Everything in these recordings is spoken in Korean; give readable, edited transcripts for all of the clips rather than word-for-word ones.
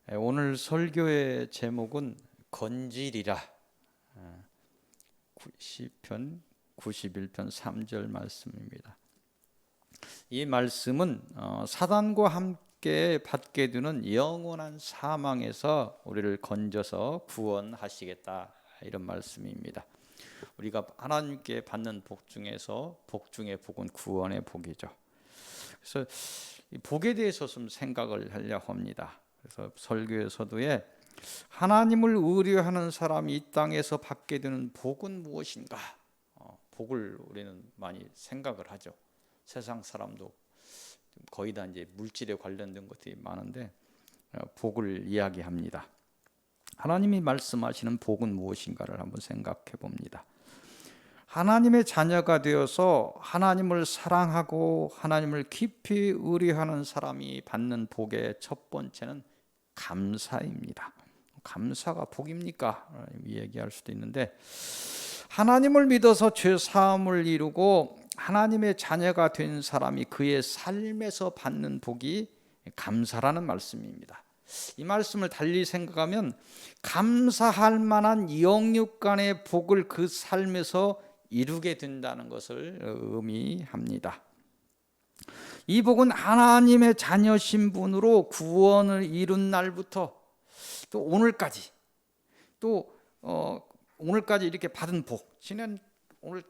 오늘 설교의 제목은 건질이라. 시편 91편 3절 말씀입니다. 이 말씀은 사단과 함께 받게 되는 영원한 사망에서 우리를 건져서 구원하시겠다, 이런 말씀입니다. 우리가 하나님께 받는 복 중에서 복 중의 복은 구원의 복이죠. 그래서 이 복에 대해서 좀 생각을 하려고 합니다. 그래서 설교의 서두에 하나님을 의뢰하는 사람이 이 땅에서 받게 되는 복은 무엇인가? 복을 우리는 많이 생각을 하죠. 세상 사람도 거의 다 이제 물질에 관련된 것들이 많은데 복을 이야기합니다. 하나님이 말씀하시는 복은 무엇인가를 한번 생각해 봅니다. 하나님의 자녀가 되어서 하나님을 사랑하고 하나님을 깊이 의뢰하는 사람이 받는 복의 첫 번째는 감사입니다. 감사가 복입니까? 얘기할 수도 있는데, 하나님을 믿어서 죄 사함을 이루고 하나님의 자녀가 된 사람이 그의 삶에서 받는 복이 감사라는 말씀입니다. 이 말씀을 달리 생각하면 감사할 만한 영육간의 복을 그 삶에서 이루게 된다는 것을 의미합니다. 이 복은 하나님의 자녀 신분으로 구원을 이룬 날부터 또 오늘까지, 오늘까지 이렇게 받은 복, 오늘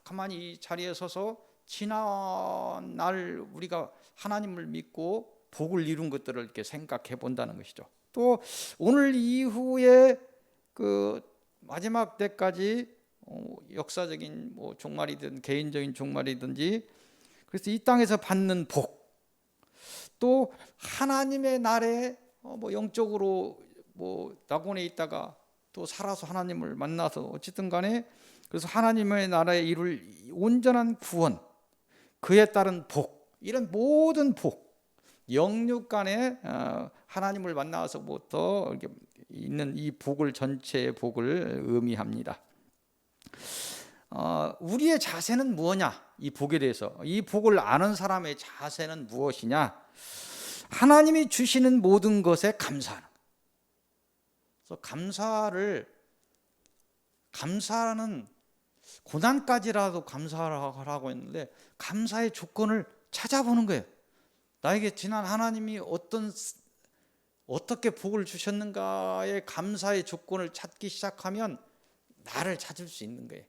가만히 이 자리에 서서 지난 날 우리가 하나님을 믿고 복을 이룬 것들을 이렇게 생각해 본다는 것이죠. 또 오늘 이후에 그 마지막 때까지 역사적인 종말이든 개인적인 종말이든지, 그래서 이 땅에서 받는 복, 또 하나님의 날에 영적으로 낙원에 있다가 또 살아서 하나님을 만나서 어쨌든 간에 그래서 하나님의 나라에 이룰 온전한 구원, 그에 따른 복, 이런 모든 복, 영육 간에 하나님을 만나서부터 이렇게 있는 이 복을, 전체의 복을 의미합니다. 우리의 자세는 무엇냐? 이 복에 대해서, 이 복을 아는 사람의 자세는 무엇이냐? 하나님이 주시는 모든 것에 감사하는 거예요. 그래서 감사는 고난까지라도 감사하라고 했는데, 감사의 조건을 찾아보는 거예요. 나에게 지난 하나님이 어떻게 복을 주셨는가의 감사의 조건을 찾기 시작하면 나를 찾을 수 있는 거예요.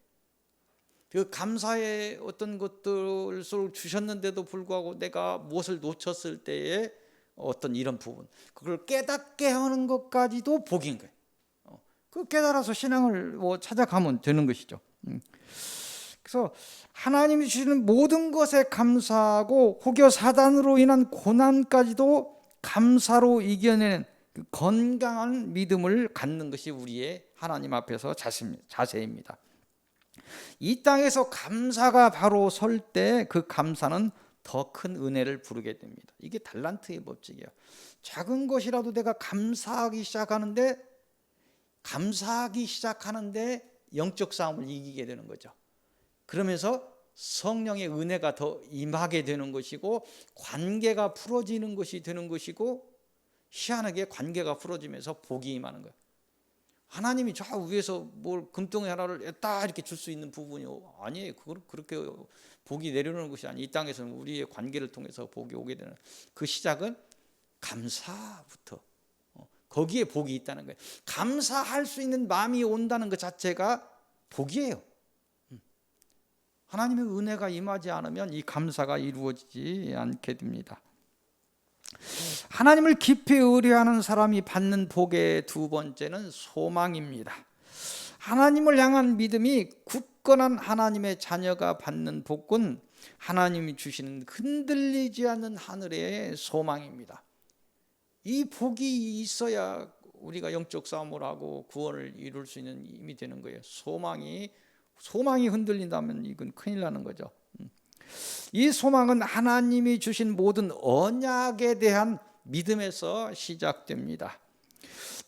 그 감사의 어떤 것들을 주셨는데도 불구하고 내가 무엇을 놓쳤을 때에 어떤 이런 부분, 그걸 깨닫게 하는 것까지도 복인 거예요. 그 깨달아서 신앙을 찾아가면 되는 것이죠. 그래서 하나님이 주시는 모든 것에 감사하고 혹여 사단으로 인한 고난까지도 감사로 이겨내는 그 건강한 믿음을 갖는 것이 우리의 하나님 앞에서 자세입니다. 이 땅에서 감사가 바로 설 때 그 감사는 더 큰 은혜를 부르게 됩니다. 이게 달란트의 법칙이에요. 작은 것이라도 내가 감사하기 시작하는데 영적 싸움을 이기게 되는 거죠. 그러면서 성령의 은혜가 더 임하게 되는 것이고, 관계가 풀어지는 것이 되는 것이고, 희한하게 관계가 풀어지면서 복이 임하는 거예요. 하나님이 저 위에서 금덩이 하나를 딱 이렇게 줄 수 있는 부분이 아니에요. 그렇게 복이 내려오는 것이 아니에요. 이 땅에서는 우리의 관계를 통해서 복이 오게 되는 그 시작은 감사부터, 거기에 복이 있다는 거예요. 감사할 수 있는 마음이 온다는 것 자체가 복이에요. 하나님의 은혜가 임하지 않으면 이 감사가 이루어지지 않게 됩니다. 하나님을 깊이 의뢰하는 사람이 받는 복의 두 번째는 소망입니다. 하나님을 향한 믿음이 굳건한 하나님의 자녀가 받는 복은 하나님이 주시는 흔들리지 않는 하늘의 소망입니다. 이 복이 있어야 우리가 영적 싸움을 하고 구원을 이룰 수 있는 힘이 되는 거예요. 소망이 흔들린다면 이건 큰일 나는 거죠. 이 소망은 하나님이 주신 모든 언약에 대한 믿음에서 시작됩니다.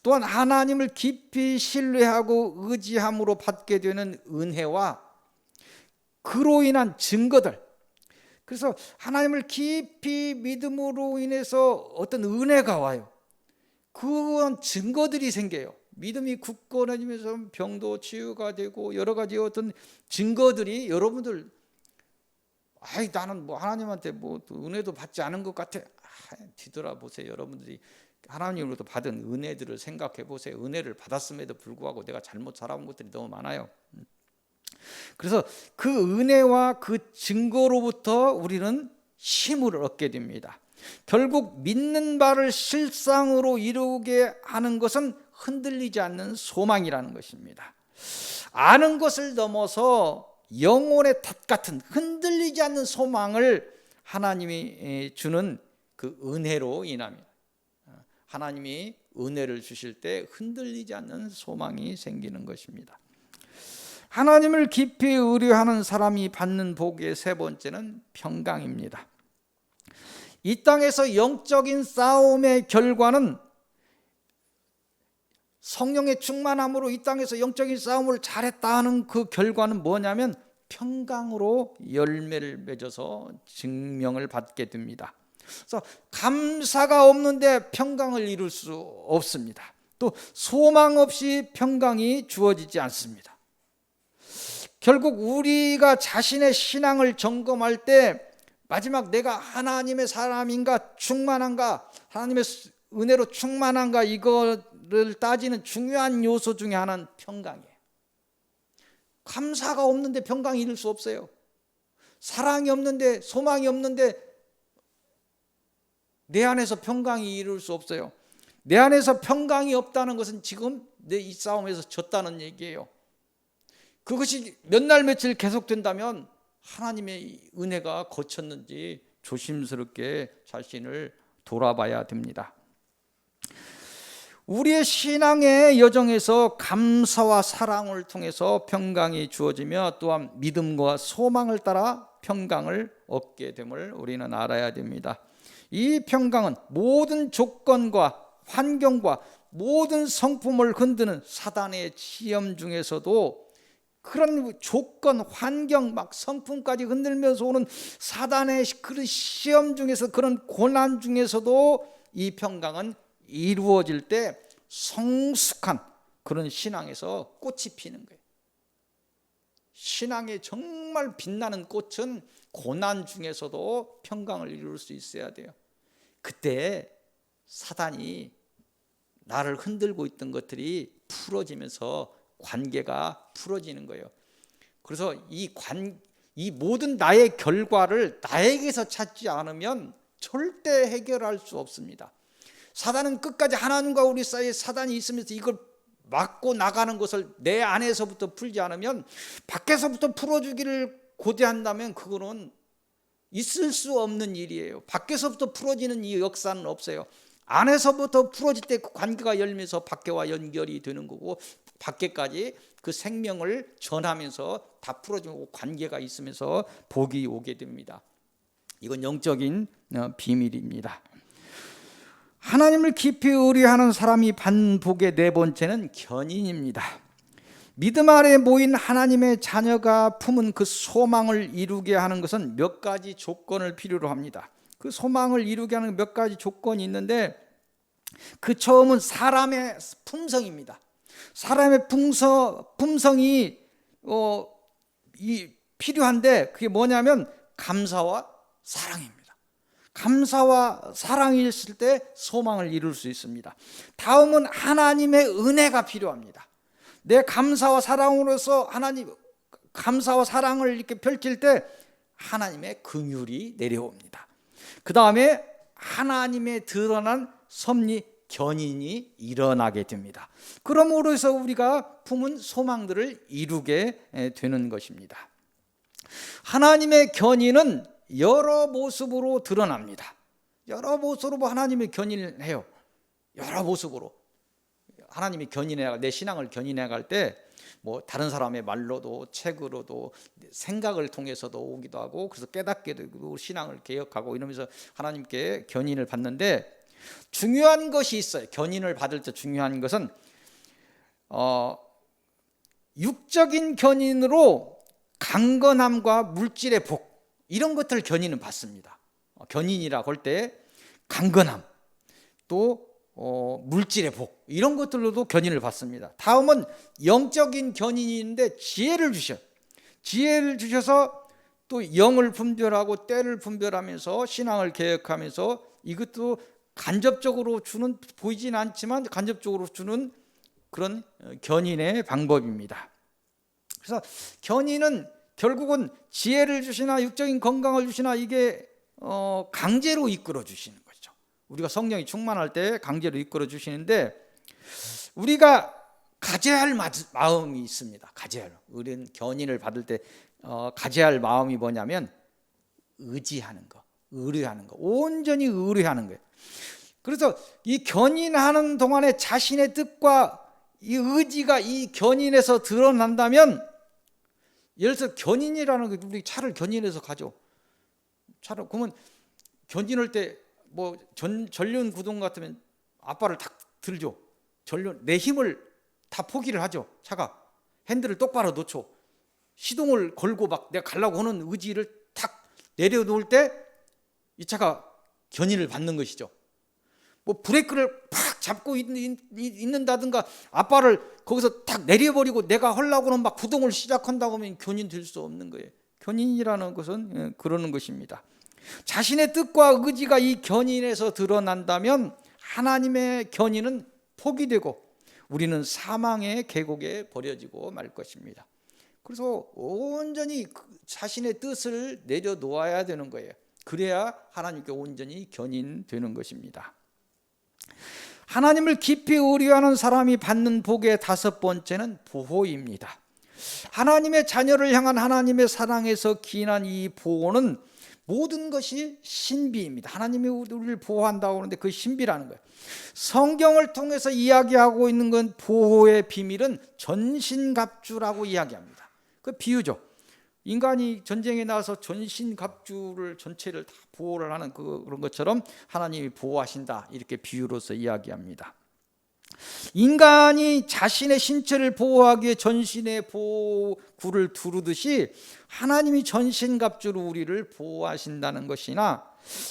또한 하나님을 깊이 신뢰하고 의지함으로 받게 되는 은혜와 그로 인한 증거들, 그래서 하나님을 깊이 믿음으로 인해서 어떤 은혜가 와요. 그런 증거들이 생겨요. 믿음이 굳건해지면서 병도 치유가 되고 여러 가지 어떤 증거들이 여러분들 나는 뭐 하나님한테 뭐 은혜도 받지 않은 것 같아. 뒤돌아보세요. 여러분들이 하나님으로부터 받은 은혜들을 생각해 보세요. 은혜를 받았음에도 불구하고 내가 잘못 살아온 것들이 너무 많아요. 그래서 그 은혜와 그 증거로부터 우리는 힘을 얻게 됩니다. 결국 믿는 바를 실상으로 이루게 하는 것은 흔들리지 않는 소망이라는 것입니다. 아는 것을 넘어서 영혼의 탑 같은 흔들리지 않는 소망을 하나님이 주는 그 은혜로 인합니다. 하나님이 은혜를 주실 때 흔들리지 않는 소망이 생기는 것입니다. 하나님을 깊이 의뢰하는 사람이 받는 복의 세 번째는 평강입니다. 이 땅에서 영적인 싸움의 결과는 성령의 충만함으로 이 땅에서 영적인 싸움을 잘했다 하는 그 결과는 뭐냐면 평강으로 열매를 맺어서 증명을 받게 됩니다. 그래서 감사가 없는데 평강을 이룰 수 없습니다. 또 소망 없이 평강이 주어지지 않습니다. 결국 우리가 자신의 신앙을 점검할 때 마지막 내가 하나님의 사람인가 충만한가 하나님의 은혜로 충만한가 이거를 따지는 중요한 요소 중에 하나는 평강이에요. 감사가 없는데 평강이 이룰 수 없어요. 사랑이 없는데 소망이 없는데 내 안에서 평강이 이룰 수 없어요. 내 안에서 평강이 없다는 것은 지금 내 이 싸움에서 졌다는 얘기예요. 그것이 몇 날 며칠 계속된다면 하나님의 은혜가 거쳤는지 조심스럽게 자신을 돌아봐야 됩니다. 우리의 신앙의 여정에서 감사와 사랑을 통해서 평강이 주어지며 또한 믿음과 소망을 따라 평강을 얻게 됨을 우리는 알아야 됩니다. 이 평강은 모든 조건과 환경과 모든 성품을 흔드는 사단의 시험 중에서도 그런 조건, 환경, 막 성품까지 흔들면서 오는 사단의 그런 시험 중에서 그런 고난 중에서도 이 평강은 이루어질 때 성숙한 그런 신앙에서 꽃이 피는 거예요. 신앙의 정말 빛나는 꽃은 고난 중에서도 평강을 이룰 수 있어야 돼요. 그때 사단이 나를 흔들고 있던 것들이 풀어지면서 관계가 풀어지는 거예요. 그래서 이 모든 나의 결과를 나에게서 찾지 않으면 절대 해결할 수 없습니다. 사단은 끝까지 하나님과 우리 사이에 사단이 있으면서 이걸 막고 나가는 것을 내 안에서부터 풀지 않으면 밖에서부터 풀어주기를 고대한다면 그거는 있을 수 없는 일이에요. 밖에서부터 풀어지는 이 역사는 없어요. 안에서부터 풀어질 때 그 관계가 열면서 밖에와 연결이 되는 거고 밖에까지 그 생명을 전하면서 다 풀어지고 관계가 있으면서 복이 오게 됩니다. 이건 영적인 비밀입니다. 하나님을 깊이 의뢰하는 사람이 받는 복의 네 번째는 견인입니다. 믿음 아래 모인 하나님의 자녀가 품은 그 소망을 이루게 하는 것은 몇 가지 조건을 필요로 합니다. 그 소망을 이루게 하는 몇 가지 조건이 있는데 그 처음은 사람의 품성입니다. 사람의 품성이 필요한데 그게 뭐냐면 감사와 사랑입니다. 감사와 사랑이 있을 때 소망을 이룰 수 있습니다. 다음은 하나님의 은혜가 필요합니다. 내 감사와 사랑으로서 하나님 감사와 사랑을 이렇게 펼칠 때 하나님의 긍휼이 내려옵니다. 그 다음에 하나님의 드러난 섭리 견인이 일어나게 됩니다. 그러므로 해서 우리가 품은 소망들을 이루게 되는 것입니다. 하나님의 견인은 여러 모습으로 드러납니다. 여러 모습으로 하나님의 견인을 해요. 여러 모습으로 하나님이 내 신앙을 견인해 갈 때 뭐 다른 사람의 말로도 책으로도 생각을 통해서도 오기도 하고 그래서 깨닫게 되고 신앙을 개혁하고 이러면서 하나님께 견인을 받는데 중요한 것이 있어요. 견인을 받을 때 중요한 것은 육적인 견인으로 강건함과 물질의 복 이런 것들을 견인은 받습니다. 견인이라고 할 때 강건함 또 물질의 복 이런 것들로도 견인을 받습니다. 다음은 영적인 견인인데 지혜를 주셔. 지혜를 주셔서 또 영을 분별하고 때를 분별하면서 신앙을 개혁하면서 이것도 간접적으로 주는 보이진 않지만 간접적으로 주는 그런 견인의 방법입니다. 그래서 견인은 결국은 지혜를 주시나 육적인 건강을 주시나 이게 강제로 이끌어 주시는 거죠. 우리가 성령이 충만할 때 강제로 이끌어 주시는데 우리가 가져야 할 마음이 있습니다. 가져야 할. 우리는 견인을 받을 때 가져야 할 마음이 뭐냐면 의지하는 거, 의뢰하는 거, 온전히 의뢰하는 거예요. 그래서 이 견인하는 동안에 자신의 뜻과 이 의지가 이 견인에서 드러난다면, 예를 들어서 견인이라는 게 우리 차를 견인해서 가죠. 차를 그러면 견인할 때 뭐 전륜 구동 같으면 앞발을 탁 들죠. 전륜 내 힘을 다 포기를 하죠. 차가 핸들을 똑바로 놓죠. 시동을 걸고 막 내가 가려고 하는 의지를 탁 내려놓을 때 이 차가 견인을 받는 것이죠. 뭐 브레이크를 팍 잡고 있는다든가 앞발을 거기서 탁 내려버리고 내가 하려고는 막 구동을 시작한다고 하면 견인될 수 없는 거예요. 견인이라는 것은 그러는 것입니다. 자신의 뜻과 의지가 이 견인에서 드러난다면 하나님의 견인은 포기되고 우리는 사망의 계곡에 버려지고 말 것입니다. 그래서 온전히 자신의 뜻을 내려놓아야 되는 거예요. 그래야 하나님께 온전히 견인되는 것입니다. 하나님을 깊이 의뢰하는 사람이 받는 복의 다섯 번째는 보호입니다. 하나님의 자녀를 향한 하나님의 사랑에서 기인한 이 보호는 모든 것이 신비입니다. 하나님이 우리를 보호한다고 하는데 그 신비라는 거예요. 성경을 통해서 이야기하고 있는 건 보호의 비밀은 전신갑주라고 이야기합니다. 그 비유죠. 인간이 전쟁에 나와서 전신갑주를 전체를 다 보호를 하는 그런 것처럼 하나님이 보호하신다, 이렇게 비유로서 이야기합니다. 인간이 자신의 신체를 보호하기 위해 전신의 보호구를 두르듯이 하나님이 전신갑주로 우리를 보호하신다는 것이나,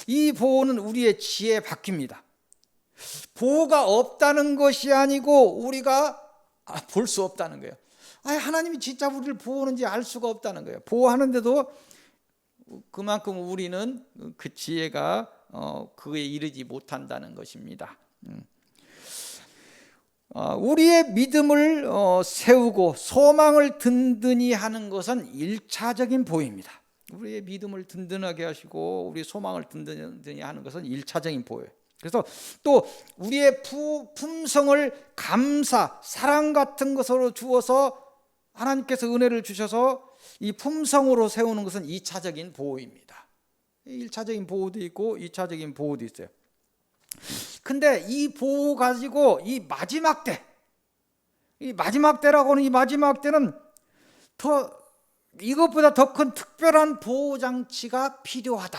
이 보호는 우리의 지혜에 바뀝니다. 보호가 없다는 것이 아니고 우리가 볼 수 없다는 거예요. 하나님이 진짜 우리를 보호하는지 알 수가 없다는 거예요. 보호하는데도 그만큼 우리는 그 지혜가 그에 이르지 못한다는 것입니다. 우리의 믿음을 세우고 소망을 든든히 하는 것은 1차적인 보호입니다. 우리의 믿음을 든든하게 하시고 우리의 소망을 든든히 하는 것은 1차적인 보호예요. 그래서 또 우리의 품성을 감사, 사랑 같은 것으로 주어서 하나님께서 은혜를 주셔서 이 품성으로 세우는 것은 2차적인 보호입니다. 1차적인 보호도 있고 2차적인 보호도 있어요. 근데 이 보호 가지고 이 마지막 때라고 하는 이 마지막 때는 이것보다 더 큰 특별한 보호 장치가 필요하다.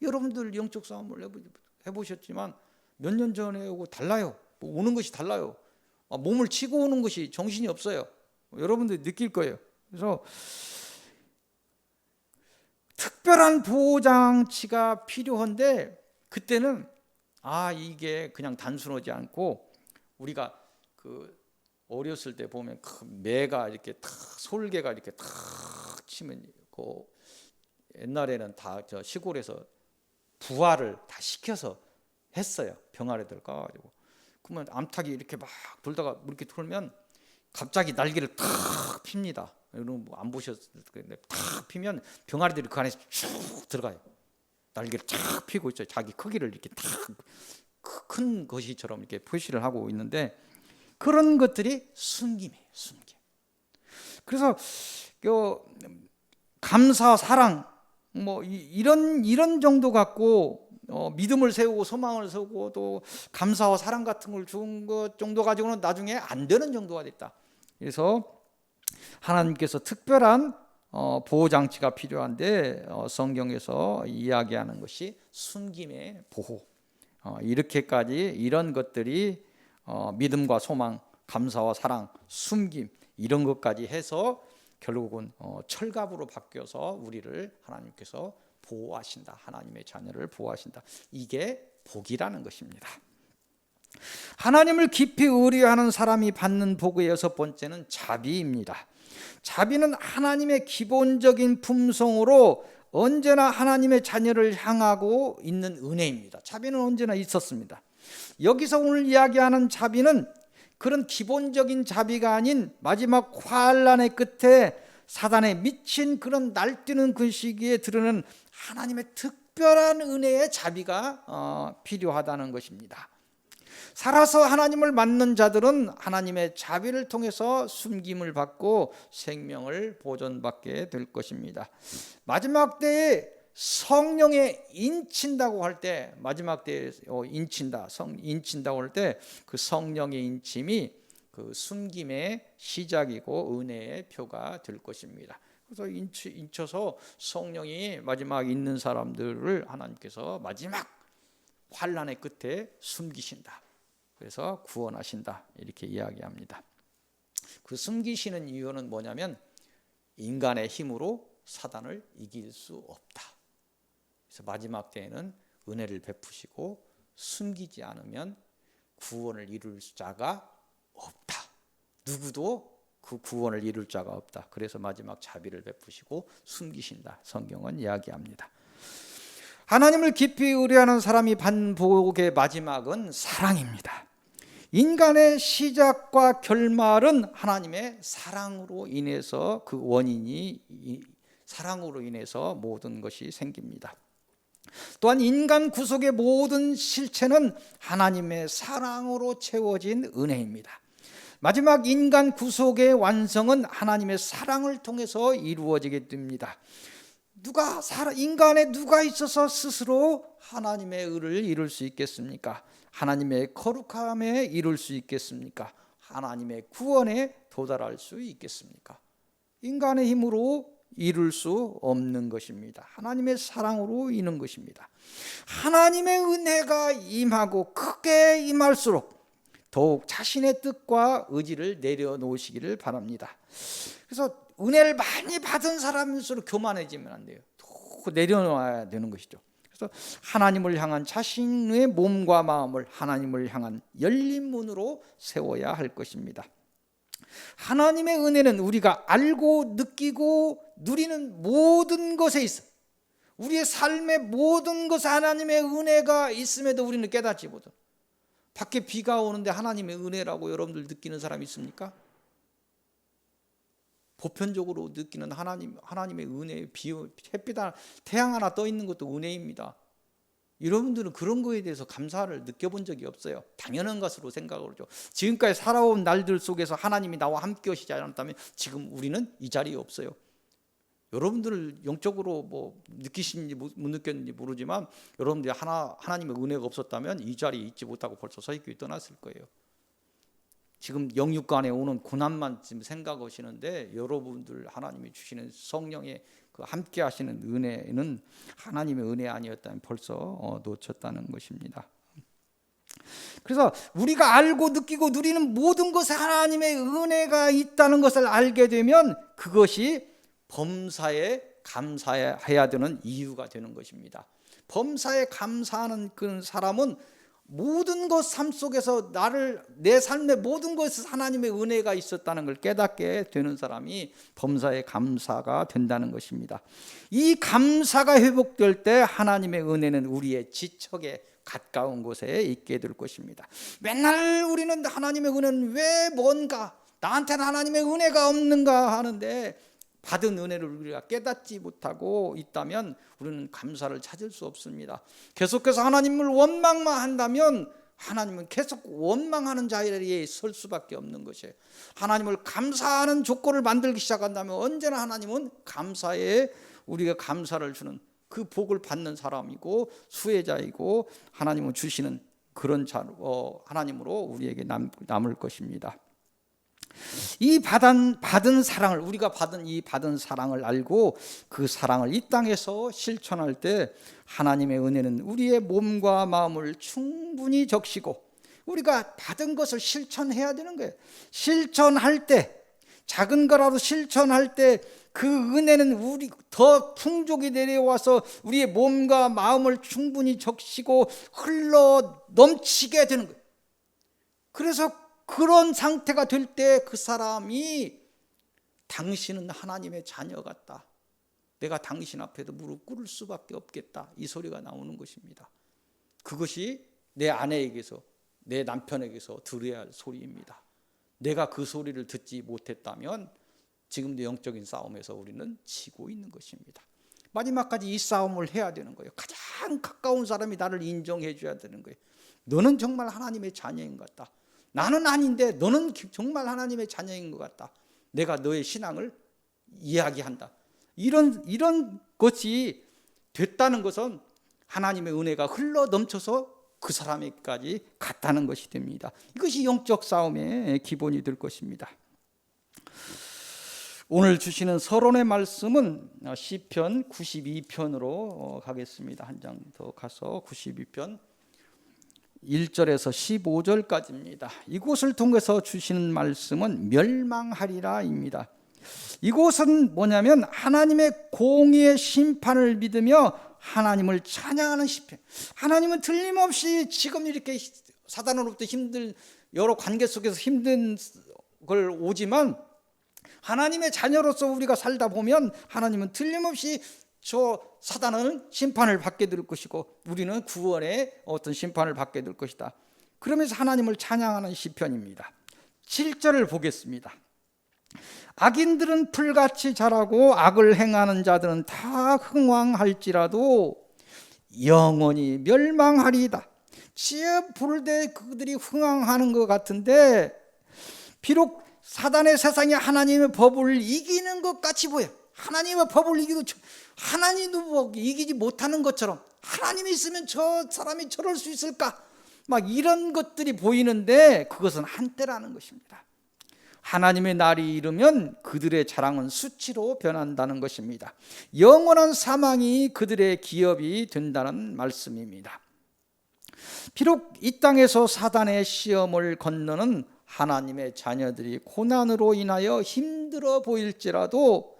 여러분들 영적 싸움을 해보셨지만 몇 년 전에 오고 달라요. 오는 것이 달라요. 몸을 치고 오는 것이 정신이 없어요. 여러분들 느낄 거예요. 그래서 특별한 보호 장치가 필요한데, 그때는 이게 그냥 단순하지 않고, 우리가 그 어렸을 때 보면 매가 이렇게 탁, 솔개가 이렇게 탁 치면 옛날에는 다 저 시골에서 부화를 다 시켜서 했어요. 병아리들 까가지고. 그러면 암탉이 이렇게 막 돌다가 이렇게 돌면 갑자기 날개를 탁 핍니다. 여러분 안 보셨을 텐데 탁 피면 병아리들이 그 안에 쭉 들어가요. 날개를 쫙 펴고 있어요. 자기 크기를 이렇게 탁 큰 것이처럼 이렇게 표시를 하고 있는데, 그런 것들이 숨김이에요. 숨김. 그래서 감사, 사랑 뭐 이런 정도 갖고 믿음을 세우고 소망을 세우고 또 감사와 사랑 같은 걸 준 것 정도 가지고는 나중에 안 되는 정도가 됐다. 그래서 하나님께서 특별한 보호 장치가 필요한데 성경에서 이야기하는 것이 숨김의 보호. 이렇게까지 이런 것들이 믿음과 소망, 감사와 사랑, 숨김 이런 것까지 해서 결국은 철갑으로 바뀌어서 우리를 하나님께서 보호하신다. 하나님의 자녀를 보호하신다. 이게 복이라는 것입니다. 하나님을 깊이 의뢰하는 사람이 받는 복의 여섯 번째는 자비입니다. 자비는 하나님의 기본적인 품성으로 언제나 하나님의 자녀를 향하고 있는 은혜입니다. 자비는 언제나 있었습니다. 여기서 오늘 이야기하는 자비는 그런 기본적인 자비가 아닌 마지막 환난의 끝에 사단에 미친 그런 날뛰는 그 시기에 드러나는 하나님의 특별한 은혜의 자비가 필요하다는 것입니다. 살아서 하나님을 만난 자들은 하나님의 자비를 통해서 숨김을 받고 생명을 보존받게 될 것입니다. 마지막 때에 성령에 인친다고 할 때, 마지막 때에 인친다고 할 때 그 성령의 인침이 그 숨김의 시작이고 은혜의 표가 될 것입니다. 그래서 인쳐서 성령이 마지막 있는 사람들을 하나님께서 마지막 환난의 끝에 숨기신다. 그래서 구원하신다. 이렇게 이야기합니다. 그 숨기시는 이유는 뭐냐면 인간의 힘으로 사단을 이길 수 없다. 그래서 마지막 때에는 은혜를 베푸시고 숨기지 않으면 구원을 이룰 자가 없다. 누구도 그 구원을 이룰 자가 없다. 그래서 마지막 자비를 베푸시고 숨기신다. 성경은 이야기합니다. 하나님을 깊이 의뢰하는 사람이 받는 복의 마지막은 사랑입니다. 인간의 시작과 결말은 하나님의 사랑으로 인해서 그 원인이 사랑으로 인해서 모든 것이 생깁니다. 또한 인간 구속의 모든 실체는 하나님의 사랑으로 채워진 은혜입니다. 마지막 인간 구속의 완성은 하나님의 사랑을 통해서 이루어지게 됩니다. 인간에 누가 있어서 스스로 하나님의 의를 이룰 수 있겠습니까? 하나님의 거룩함에 이룰 수 있겠습니까? 하나님의 구원에 도달할 수 있겠습니까? 인간의 힘으로 이룰 수 없는 것입니다. 하나님의 사랑으로 이는 것입니다. 하나님의 은혜가 임하고 크게 임할수록 더욱 자신의 뜻과 의지를 내려놓으시기를 바랍니다. 그래서 은혜를 많이 받은 사람일수록 교만해지면 안 돼요. 또 내려놓아야 되는 것이죠. 그래서 하나님을 향한 자신의 몸과 마음을 하나님을 향한 열린 문으로 세워야 할 것입니다. 하나님의 은혜는 우리가 알고 느끼고 누리는 모든 것에 있어. 우리의 삶의 모든 것에 하나님의 은혜가 있음에도 우리는 깨닫지 못해. 밖에 비가 오는데 하나님의 은혜라고 여러분들 느끼는 사람 있습니까? 보편적으로 느끼는 하나님의 은혜, 햇빛 하나, 태양 하나 떠 있는 것도 은혜입니다. 여러분들은 그런 거에 대해서 감사를 느껴본 적이 없어요. 당연한 것으로 생각을 하죠. 지금까지 살아온 날들 속에서 하나님이 나와 함께 하시지 않았다면 지금 우리는 이 자리에 없어요. 여러분들 영적으로 뭐 느끼시는지 못 느꼈는지 모르지만 여러분들이 하나님의 은혜가 없었다면 이 자리에 있지 못하고 벌써 서있기 떠났을 거예요. 지금 영육간에 오는 고난만 지금 생각하시는데 여러분들 하나님이 주시는 성령의 그 함께 하시는 은혜는 하나님의 은혜 아니었다면 벌써 놓쳤다는 것입니다. 그래서 우리가 알고 느끼고 누리는 모든 것에 하나님의 은혜가 있다는 것을 알게 되면 그것이 범사에 감사해야 되는 이유가 되는 것입니다. 범사에 감사하는 그 사람은 모든 것 삶 속에서 내 삶의 모든 것에서 하나님의 은혜가 있었다는 걸 깨닫게 되는 사람이 범사에 감사가 된다는 것입니다. 이 감사가 회복될 때 하나님의 은혜는 우리의 지척에 가까운 곳에 있게 될 것입니다. 맨날 우리는 하나님의 은혜는 왜 뭔가 나한테는 하나님의 은혜가 없는가 하는데 받은 은혜를 우리가 깨닫지 못하고 있다면 우리는 감사를 찾을 수 없습니다. 계속해서 하나님을 원망만 한다면 하나님은 계속 원망하는 자리에 설 수밖에 없는 것이에요. 하나님을 감사하는 조건을 만들기 시작한다면 언제나 하나님은 감사에 우리가 감사를 주는 그 복을 받는 사람이고 수혜자이고 하나님은 주시는 그런 하나님으로 우리에게 남을 것입니다. 이 받은 사랑을 우리가 받은 사랑을 알고 그 사랑을 이 땅에서 실천할 때 하나님의 은혜는 우리의 몸과 마음을 충분히 적시고 우리가 받은 것을 실천해야 되는 거예요. 실천할 때 작은 거라도 실천할 때 그 은혜는 우리 더 풍족이 내려와서 우리의 몸과 마음을 충분히 적시고 흘러 넘치게 되는 거예요. 그래서 그런 상태가 될 때 그 사람이 당신은 하나님의 자녀 같다, 내가 당신 앞에도 무릎 꿇을 수밖에 없겠다, 이 소리가 나오는 것입니다. 그것이 내 아내에게서, 내 남편에게서 들어야 할 소리입니다. 내가 그 소리를 듣지 못했다면 지금도 영적인 싸움에서 우리는 지고 있는 것입니다. 마지막까지 이 싸움을 해야 되는 거예요. 가장 가까운 사람이 나를 인정해 줘야 되는 거예요. 너는 정말 하나님의 자녀인 것 같다, 나는 아닌데 너는 정말 하나님의 자녀인 것 같다, 내가 너의 신앙을 이야기한다. 이런 것이 됐다는 것은 하나님의 은혜가 흘러 넘쳐서 그 사람에게까지 갔다는 것이 됩니다. 이것이 영적 싸움의 기본이 될 것입니다. 오늘 주시는 서론의 말씀은 시편 92편으로 가겠습니다. 한 장 더 가서 92편 1절에서 15절까지입니다. 이곳을 통해서 주시는 말씀은 멸망하리라입니다. 이곳은 뭐냐면 하나님의 공의의 심판을 믿으며 하나님을 찬양하는 시편. 하나님은 틀림없이 지금 이렇게 사단으로부터 힘든 여러 관계 속에서 힘든 걸 오지만 하나님의 자녀로서 우리가 살다 보면 하나님은 틀림없이 저 사단은 심판을 받게 될 것이고 우리는 구원의 어떤 심판을 받게 될 것이다. 그러면서 하나님을 찬양하는 시편입니다. 7절을 보겠습니다. 악인들은 풀같이 자라고 악을 행하는 자들은 다 흥왕할지라도 영원히 멸망하리이다. 지혜 부를 때 그들이 흥왕하는 것 같은데 비록 사단의 세상이 하나님의 법을 이기는 것 같이 보여. 하나님의 법을 이기도 하나님도 이기지 못하는 것처럼, 하나님이 있으면 저 사람이 저럴 수 있을까? 막 이런 것들이 보이는데 그것은 한때라는 것입니다. 하나님의 날이 이르면 그들의 자랑은 수치로 변한다는 것입니다. 영원한 사망이 그들의 기업이 된다는 말씀입니다. 비록 이 땅에서 사단의 시험을 건너는 하나님의 자녀들이 고난으로 인하여 힘들어 보일지라도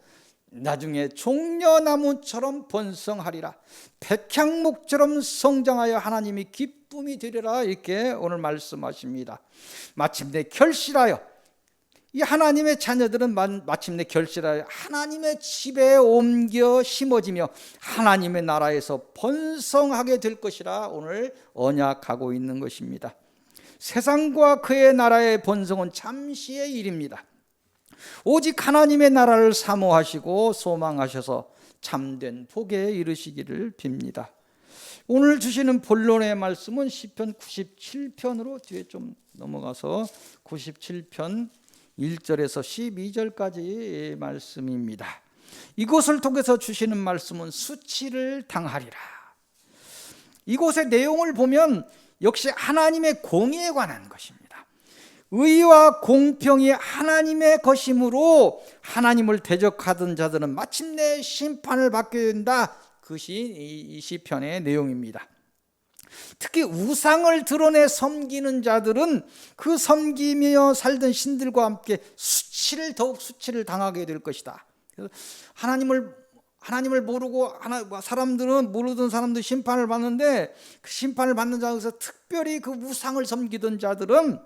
나중에 종려나무처럼 번성하리라, 백향목처럼 성장하여 하나님이 기쁨이 되리라, 이렇게 오늘 말씀하십니다. 마침내 결실하여, 이 하나님의 자녀들은 마침내 결실하여 하나님의 집에 옮겨 심어지며 하나님의 나라에서 번성하게 될 것이라 오늘 언약하고 있는 것입니다. 세상과 그의 나라의 번성은 잠시의 일입니다. 오직 하나님의 나라를 사모하시고 소망하셔서 참된 복에 이르시기를 빕니다. 오늘 주시는 본론의 말씀은 시편 97편으로 뒤에 좀 넘어가서 97편 1절에서 12절까지 말씀입니다. 이곳을 통해서 주시는 말씀은 수치를 당하리라. 이곳의 내용을 보면 역시 하나님의 공의에 관한 것입니다. 의와 공평이 하나님의 것이므로 하나님을 대적하던 자들은 마침내 심판을 받게 된다. 그것이 이 시편의 내용입니다. 특히 우상을 드러내 섬기는 자들은 그 섬기며 살던 신들과 함께 더욱 수치를 당하게 될 것이다. 그래서 하나님을 모르고 사람들은 모르던 사람들 심판을 받는데 그 심판을 받는 자에서 특별히 그 우상을 섬기던 자들은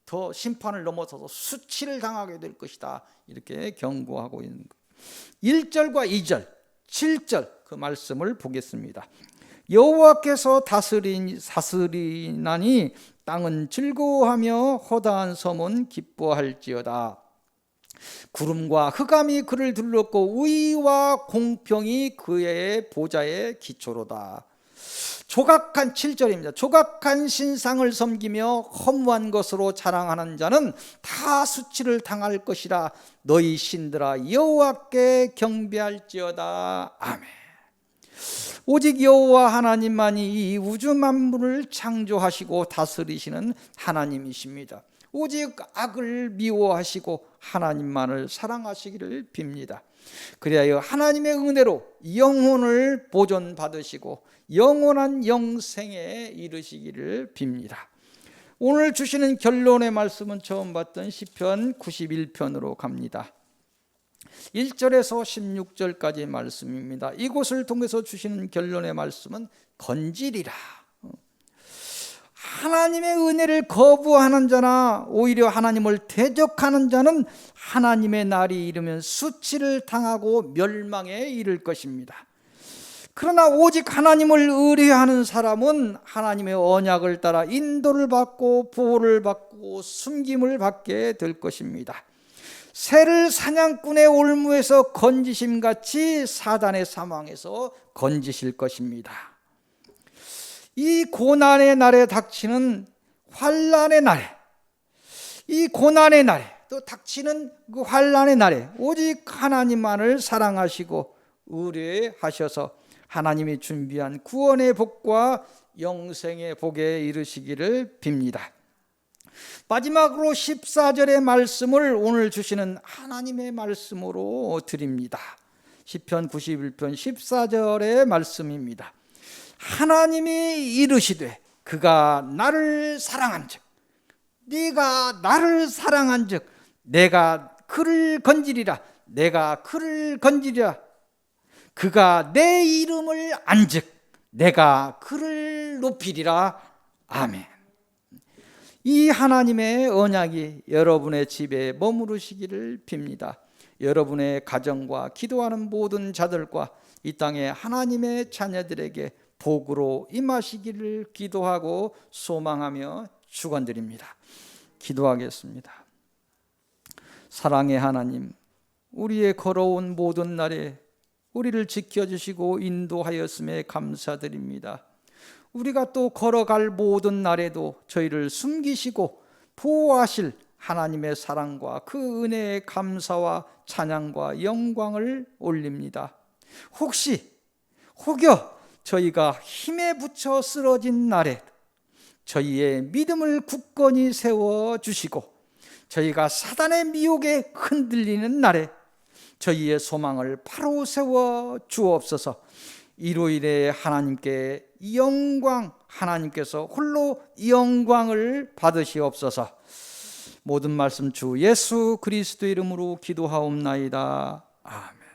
더 심판을 넘어서서 수치를 당하게 될 것이다. 이렇게 경고하고 있는 거예요. 1절과 2절, 7절 그 말씀을 보겠습니다. 여호와께서 다스리나니 땅은 즐거워하며 허다한 섬은 기뻐할지어다. 구름과 흑암이 그를 둘렀고 의와 공평이 그의 보좌의 기초로다. 조각한 7절입니다. 조각한 신상을 섬기며 허무한 것으로 자랑하는 자는 다 수치를 당할 것이라. 너희 신들아 여호와께 경배할지어다. 아멘. 오직 여호와 하나님만이 이 우주 만물을 창조하시고 다스리시는 하나님이십니다. 오직 악을 미워하시고 하나님만을 사랑하시기를 빕니다. 그리하여 하나님의 은혜로 영혼을 보존받으시고 영원한 영생에 이르시기를 빕니다. 오늘 주시는 결론의 말씀은 처음 봤던 시편 91편으로 갑니다. 1절에서 16절까지의 말씀입니다. 이곳을 통해서 주시는 결론의 말씀은 건지리라. 하나님의 은혜를 거부하는 자나 오히려 하나님을 대적하는 자는 하나님의 날이 이르면 수치를 당하고 멸망에 이를 것입니다. 그러나 오직 하나님을 의뢰하는 사람은 하나님의 언약을 따라 인도를 받고 보호를 받고 숨김을 받게 될 것입니다. 새를 사냥꾼의 올무에서 건지심같이 사단의 사망에서 건지실 것입니다. 이 고난의 날에 닥치는 환난의 날에, 이 고난의 날에 또 닥치는 그 환난의 날에 오직 하나님만을 사랑하시고 의뢰하셔서 하나님이 준비한 구원의 복과 영생의 복에 이르시기를 빕니다. 마지막으로 14절의 말씀을 오늘 주시는 하나님의 말씀으로 드립니다. 시편 91편 14절의 말씀입니다. 하나님이 이르시되 그가 나를 사랑한즉, 네가 나를 사랑한즉 내가 그를 건지리라, 내가 그를 건지리라. 그가 내 이름을 안즉 내가 그를 높이리라. 아멘. 이 하나님의 언약이 여러분의 집에 머무르시기를 빕니다. 여러분의 가정과 기도하는 모든 자들과 이 땅의 하나님의 자녀들에게 복으로 임하시기를 기도하고 소망하며 축원드립니다. 기도하겠습니다. 사랑의 하나님, 우리의 걸어온 모든 날에 우리를 지켜주시고 인도하였음에 감사드립니다. 우리가 또 걸어갈 모든 날에도 저희를 숨기시고 보호하실 하나님의 사랑과 그 은혜의 감사와 찬양과 영광을 올립니다. 혹여 저희가 힘에 부쳐 쓰러진 날에 저희의 믿음을 굳건히 세워주시고 저희가 사단의 미혹에 흔들리는 날에 저희의 소망을 바로 세워 주옵소서. 이로 인해 하나님께 영광, 하나님께서 홀로 영광을 받으시옵소서. 모든 말씀 주 예수 그리스도 이름으로 기도하옵나이다. 아멘.